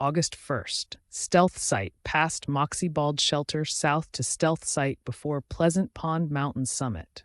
August 1st. Stealth site past Moxie Bald Shelter south to stealth site before Pleasant Pond Mountain Summit.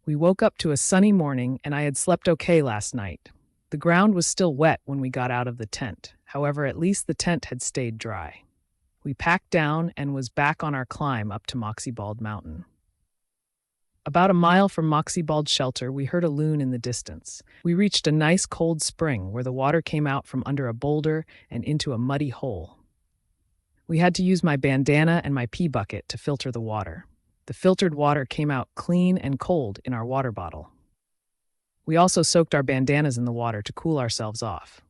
We woke up to a sunny morning and I had slept okay last night. The ground was still wet when we got out of the tent. However, at least the tent had stayed dry. We packed down and was back on our climb up to Moxie Bald Mountain. About a mile from Moxie Bald Shelter, we heard a loon in the distance. We reached a nice cold spring where the water came out from under a boulder and into a muddy hole. We had to use my bandana and my pee bucket to filter the water. The filtered water came out clean and cold in our water bottle. We also soaked our bandanas in the water to cool ourselves off.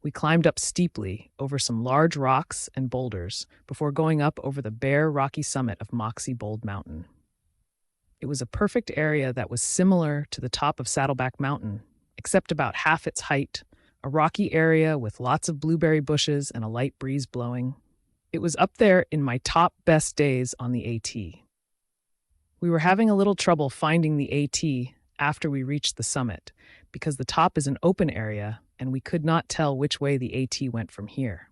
We climbed up steeply over some large rocks and boulders before going up over the bare, rocky summit of Moxie Bald Mountain. It was a perfect area that was similar to the top of Saddleback Mountain, except about half its height, a rocky area with lots of blueberry bushes and a light breeze blowing. It was up there in my top best days on the AT. We were having a little trouble finding the AT after we reached the summit because the top is an open area and we could not tell which way the AT went from here.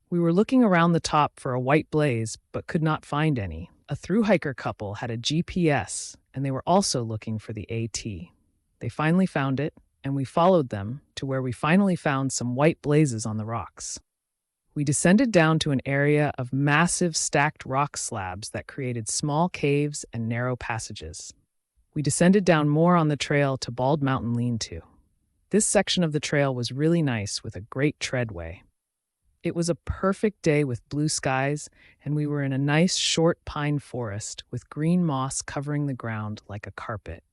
We were looking around the top for a white blaze but could not find any. A thru-hiker couple had a GPS, and they were also looking for the AT. They finally found it, and we followed them to where we finally found some white blazes on the rocks. We descended down to an area of massive stacked rock slabs that created small caves and narrow passages. We descended down more on the trail to Bald Mountain Lean-To. This section of the trail was really nice with a great treadway. It was a perfect day with blue skies, and we were in a nice short pine forest with green moss covering the ground like a carpet.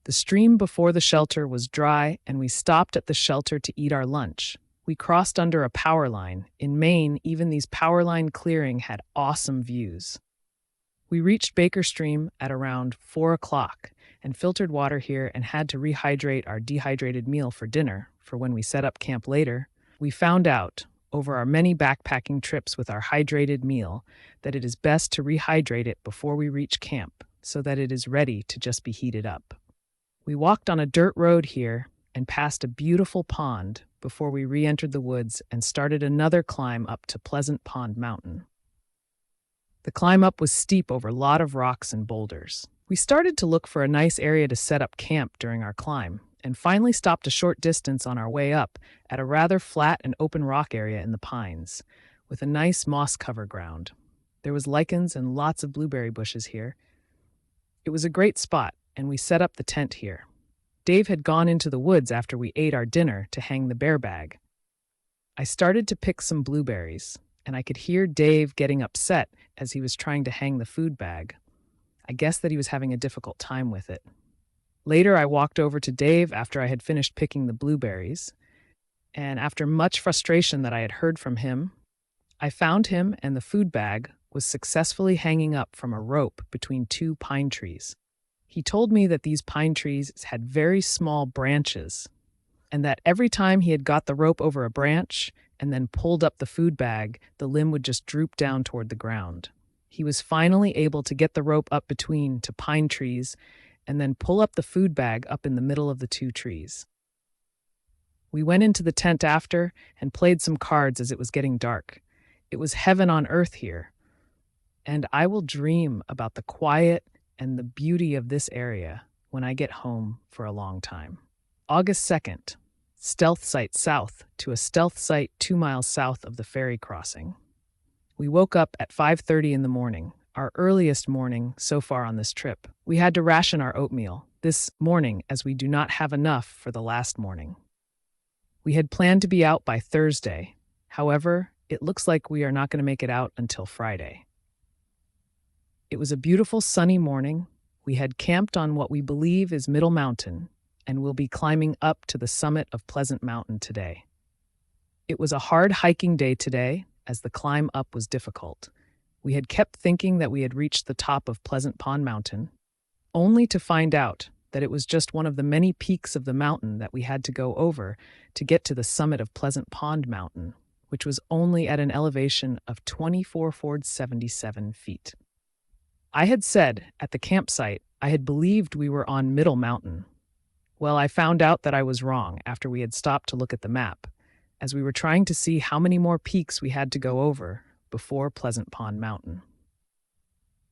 The stream before the shelter was dry, and we stopped at the shelter to eat our lunch. We crossed under a power line. In Maine, even these power line clearing had awesome views. We reached Baker Stream at around 4 o'clock and filtered water here and had to rehydrate our dehydrated meal for dinner for when we set up camp later. We found out over our many backpacking trips with our hydrated meal that it is best to rehydrate it before we reach camp so that it is ready to just be heated up. We walked on a dirt road here and passed a beautiful pond before we re-entered the woods and started another climb up to Pleasant Pond Mountain. The climb up was steep over a lot of rocks and boulders. We started to look for a nice area to set up camp during our climb, and finally stopped a short distance on our way up at a rather flat and open rock area in the pines, with a nice moss-cover ground. There was lichens and lots of blueberry bushes here. It was a great spot, and we set up the tent here. Dave had gone into the woods after we ate our dinner to hang the bear bag. I started to pick some blueberries, and I could hear Dave getting upset as he was trying to hang the food bag. I guess that he was having a difficult time with it. Later, I walked over to Dave after I had finished picking the blueberries, and after much frustration that I had heard from him, I found him and the food bag was successfully hanging up from a rope between two pine trees. He told me that these pine trees had very small branches, and that every time he had got the rope over a branch and then pulled up the food bag, the limb would just droop down toward the ground. He was finally able to get the rope up between two pine trees and then pull up the food bag up in the middle of the two trees. We went into the tent after and played some cards as it was getting dark. It was heaven on earth here, and I will dream about the quiet and the beauty of this area when I get home for a long time. August 2nd, stealth site south to a stealth site 2 miles south of the ferry crossing. We woke up at 5:30 in the morning, our earliest morning so far on this trip. We had to ration our oatmeal this morning as we do not have enough for the last morning. We had planned to be out by Thursday. However, it looks like we are not going to make it out until Friday. It was a beautiful sunny morning. We had camped on what we believe is Middle Mountain and will be climbing up to the summit of Pleasant Mountain today. It was a hard hiking day today as the climb up was difficult. We had kept thinking that we had reached the top of Pleasant Pond Mountain, only to find out that it was just one of the many peaks of the mountain that we had to go over to get to the summit of Pleasant Pond Mountain, which was only at an elevation of 24,477 feet. I had said at the campsite I had believed we were on Middle Mountain. Well, I found out that I was wrong after we had stopped to look at the map. as we were trying to see how many more peaks we had to go over before Pleasant Pond Mountain.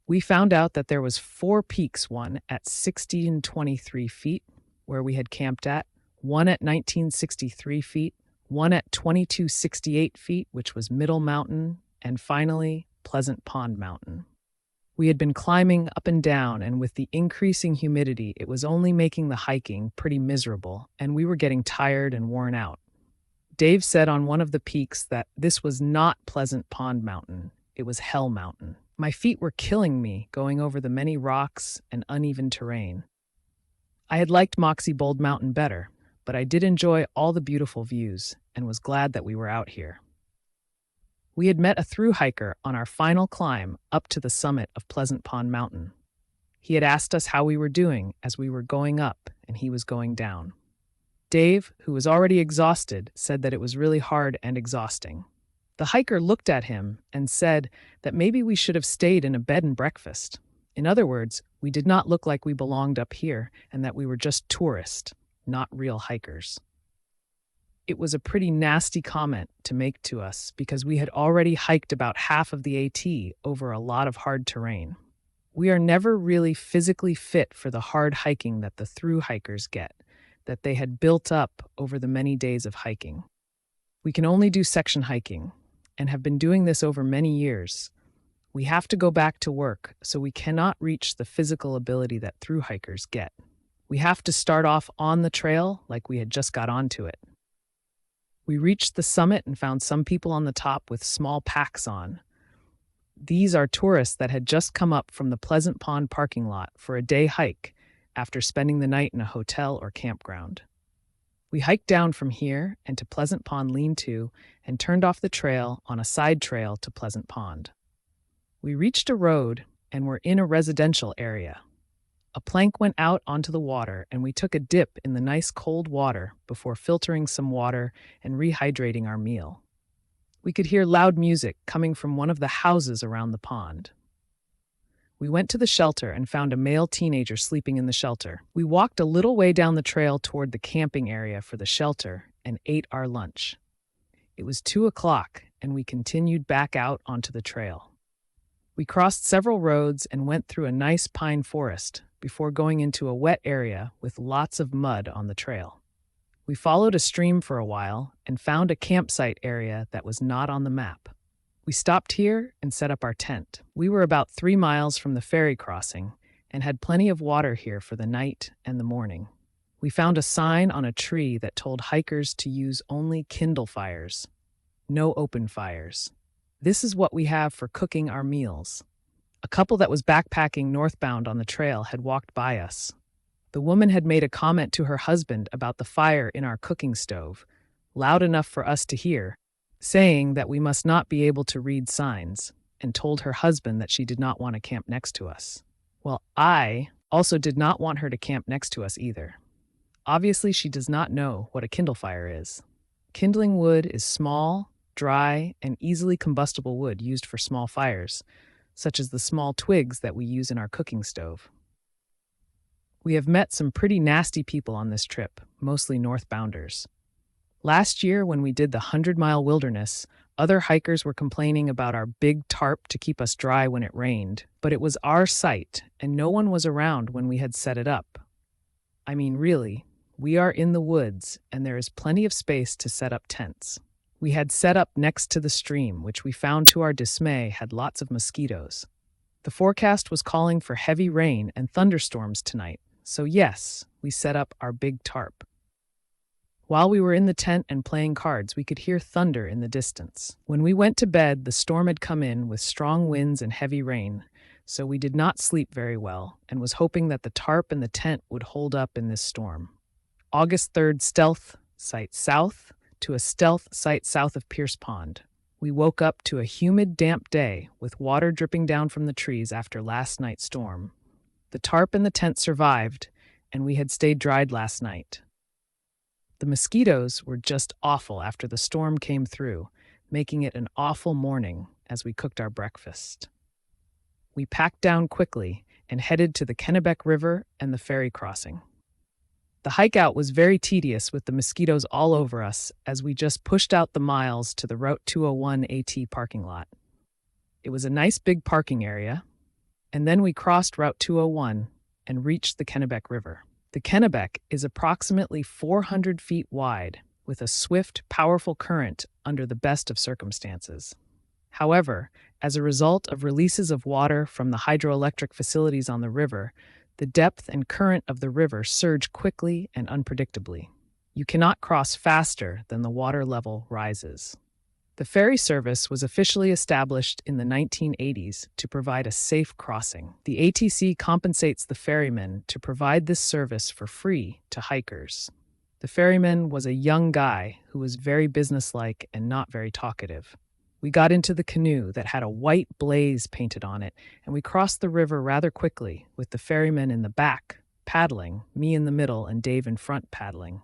We found out that there was 4 peaks, one at 1623 feet, where we had camped at, one at 1963 feet, one at 2268 feet, which was Middle Mountain, and finally, Pleasant Pond Mountain. We had been climbing up and down, and with the increasing humidity, it was only making the hiking pretty miserable, and we were getting tired and worn out. Dave said on one of the peaks that this was not Pleasant Pond Mountain, it was Hell Mountain. My feet were killing me going over the many rocks and uneven terrain. I had liked Moxie Bold Mountain better, but I did enjoy all the beautiful views and was glad that we were out here. We had met a thru hiker on our final climb up to the summit of Pleasant Pond Mountain. He had asked us how we were doing as we were going up and he was going down. Dave, who was already exhausted, said that it was really hard and exhausting. The hiker looked at him and said that maybe we should have stayed in a bed and breakfast. In other words, we did not look like we belonged up here and that we were just tourists, not real hikers. It was a pretty nasty comment to make to us because we had already hiked about half of the AT over a lot of hard terrain. We are never really physically fit for the hard hiking that the thru hikers get, that they had built up over the many days of hiking. We can only do section hiking, and have been doing this over many years. We have to go back to work, so we cannot reach the physical ability that thru hikers get. We have to start off on the trail like we had just got onto it. We reached the summit and found some people on the top with small packs on. These are tourists that had just come up from the Pleasant Pond parking lot for a day hike after spending the night in a hotel or campground. We hiked down from here and to Pleasant Pond Lean-To and turned off the trail on a side trail to Pleasant Pond. We reached a road and were in a residential area. A plank went out onto the water and we took a dip in the nice cold water before filtering some water and rehydrating our meal. We could hear loud music coming from one of the houses around the pond. We went to the shelter and found a male teenager sleeping in the shelter. We walked a little way down the trail toward the camping area for the shelter and ate our lunch. It was 2 o'clock and we continued back out onto the trail. We crossed several roads and went through a nice pine forest before going into a wet area with lots of mud on the trail. We followed a stream for a while and found a campsite area that was not on the map. We stopped here and set up our tent. We were about 3 miles from the ferry crossing and had plenty of water here for the night and the morning. We found a sign on a tree that told hikers to use only Kindle fires, no open fires. This is what we have for cooking our meals. A couple that was backpacking northbound on the trail had walked by us. The woman had made a comment to her husband about the fire in our cooking stove, loud enough for us to hear, saying that we must not be able to read signs, and told her husband that she did not want to camp next to us. Well, I also did not want her to camp next to us either. Obviously, she does not know what a Kindle fire is. Kindling wood is small, dry, and easily combustible wood used for small fires, such as the small twigs that we use in our cooking stove. We have met some pretty nasty people on this trip, mostly northbounders. Last year, when we did the 100-mile wilderness, other hikers were complaining about our big tarp to keep us dry when it rained, but it was our site, and no one was around when we had set it up. I mean, really, we are in the woods, and there is plenty of space to set up tents. We had set up next to the stream, which we found to our dismay had lots of mosquitoes. The forecast was calling for heavy rain and thunderstorms tonight, so yes, we set up our big tarp. While we were in the tent and playing cards, we could hear thunder in the distance. When we went to bed, the storm had come in with strong winds and heavy rain, so we did not sleep very well and was hoping that the tarp and the tent would hold up in this storm. August 3rd, stealth site south to a stealth site south of Pierce Pond. We woke up to a humid, damp day with water dripping down from the trees after last night's storm. The tarp and the tent survived, and we had stayed dried last night. The mosquitoes were just awful after the storm came through, making it an awful morning as we cooked our breakfast. We packed down quickly and headed to the Kennebec River and the ferry crossing. The hike out was very tedious with the mosquitoes all over us as we just pushed out the miles to the Route 201 AT parking lot. It was a nice big parking area, and then we crossed Route 201 and reached the Kennebec River. The Kennebec is approximately 400 feet wide, with a swift, powerful current under the best of circumstances. However, as a result of releases of water from the hydroelectric facilities on the river, the depth and current of the river surge quickly and unpredictably. You cannot cross faster than the water level rises. The ferry service was officially established in the 1980s to provide a safe crossing. The ATC compensates the ferryman to provide this service for free to hikers. The ferryman was a young guy who was very businesslike and not very talkative. We got into the canoe that had a white blaze painted on it, and we crossed the river rather quickly, with the ferryman in the back, paddling, me in the middle, and Dave in front paddling.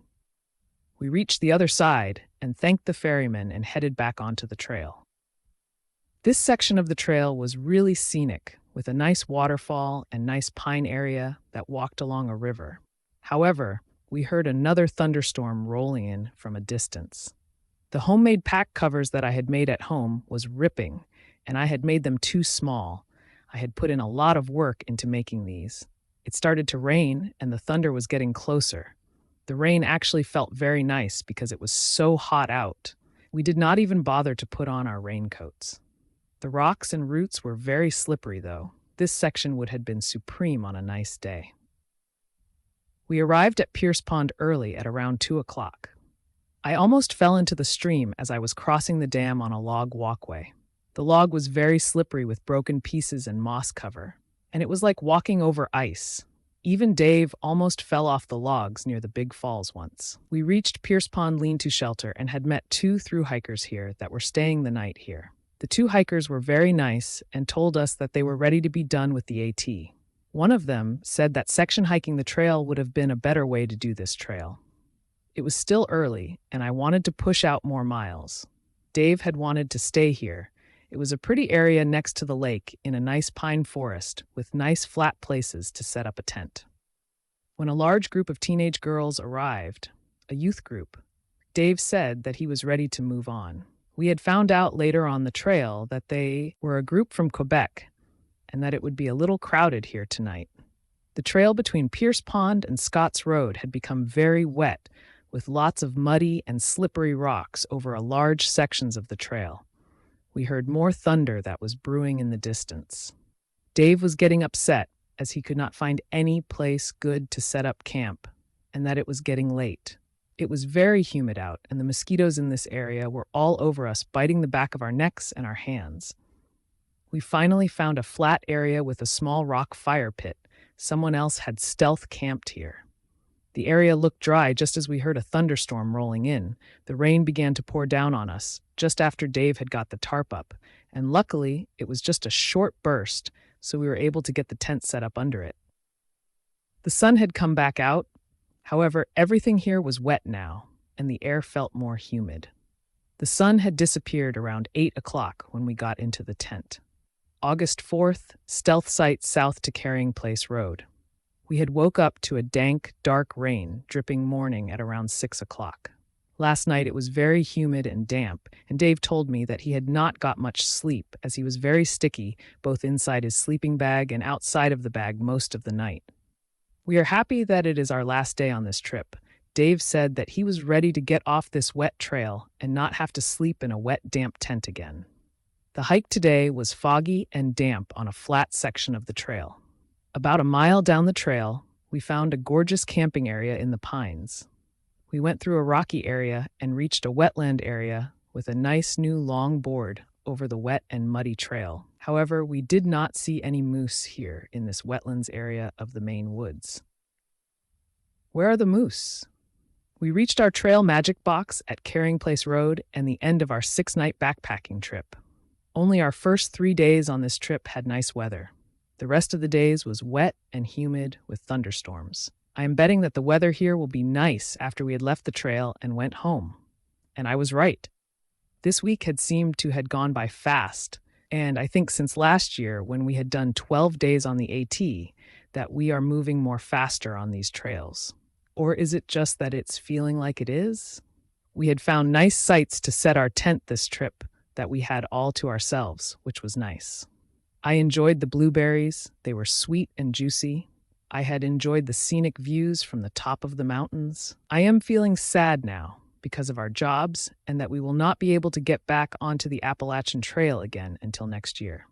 We reached the other side and thanked the ferryman and headed back onto the trail. This section of the trail was really scenic, with a nice waterfall and nice pine area that walked along a river. However, we heard another thunderstorm rolling in from a distance. The homemade pack covers that I had made at home was ripping, and I had made them too small. I had put in a lot of work into making these. It started to rain, and the thunder was getting closer. The rain actually felt very nice because it was so hot out. We did not even bother to put on our raincoats. The rocks and roots were very slippery, though. This section would have been supreme on a nice day. We arrived at Pierce Pond early at around 2 o'clock. I almost fell into the stream as I was crossing the dam on a log walkway. The log was very slippery with broken pieces and moss cover, and it was like walking over ice. Even Dave almost fell off the logs near the big falls once. We reached Pierce Pond Lean-To Shelter and had met 2 through hikers here that were staying the night here. The 2 hikers were very nice and told us that they were ready to be done with the AT. One of them said that section hiking the trail would have been a better way to do this trail. It was still early, and I wanted to push out more miles. Dave had wanted to stay here. It was a pretty area next to the lake in a nice pine forest with nice flat places to set up a tent. When a large group of teenage girls arrived, a youth group, Dave said that he was ready to move on. We had found out later on the trail that they were a group from Quebec and that it would be a little crowded here tonight. The trail between Pierce Pond and Scotts Road had become very wet, with lots of muddy and slippery rocks over large sections of the trail. We heard more thunder that was brewing in the distance. Dave was getting upset as he could not find any place good to set up camp, and that it was getting late. It was very humid out, and the mosquitoes in this area were all over us, biting the back of our necks and our hands. We finally found a flat area with a small rock fire pit. Someone else had stealth camped here. The area looked dry just as we heard a thunderstorm rolling in. The rain began to pour down on us just after Dave had got the tarp up, and luckily it was just a short burst, so we were able to get the tent set up under it. The sun had come back out. However, everything here was wet now, and the air felt more humid. The sun had disappeared around 8 o'clock when we got into the tent. August 4th, stealth site south to Carrying Place Road. We had woke up to a dank, dark rain dripping morning at around 6 o'clock. Last night it was very humid and damp, and Dave told me that he had not got much sleep as he was very sticky both inside his sleeping bag and outside of the bag most of the night. We are happy that it is our last day on this trip. Dave said that he was ready to get off this wet trail and not have to sleep in a wet, damp tent again. The hike today was foggy and damp on a flat section of the trail. About a mile down the trail, we found a gorgeous camping area in the pines. We went through a rocky area and reached a wetland area with a nice new long board over the wet and muddy trail. However, we did not see any moose here in this wetlands area of the Maine woods. Where are the moose? We reached our trail magic box at Carrying Place Road and the end of our 6-night backpacking trip. Only our first 3 days on this trip had nice weather. The rest of the days was wet and humid with thunderstorms. I am betting that the weather here will be nice after we had left the trail and went home. And I was right. This week had seemed to had gone by fast, and I think since last year when we had done 12 days on the AT, that we are moving more faster on these trails. Or is it just that it's feeling like it is? We had found nice sites to set our tent this trip that we had all to ourselves, which was nice. I enjoyed the blueberries. They were sweet and juicy. I had enjoyed the scenic views from the top of the mountains. I am feeling sad now because of our jobs and that we will not be able to get back onto the Appalachian Trail again until next year.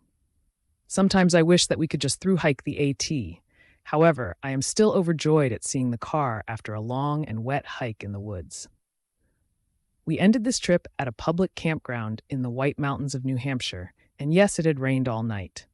Sometimes I wish that we could just through hike the AT. However, I am still overjoyed at seeing the car after a long and wet hike in the woods. We ended this trip at a public campground in the White Mountains of New Hampshire, and yes, it had rained all night.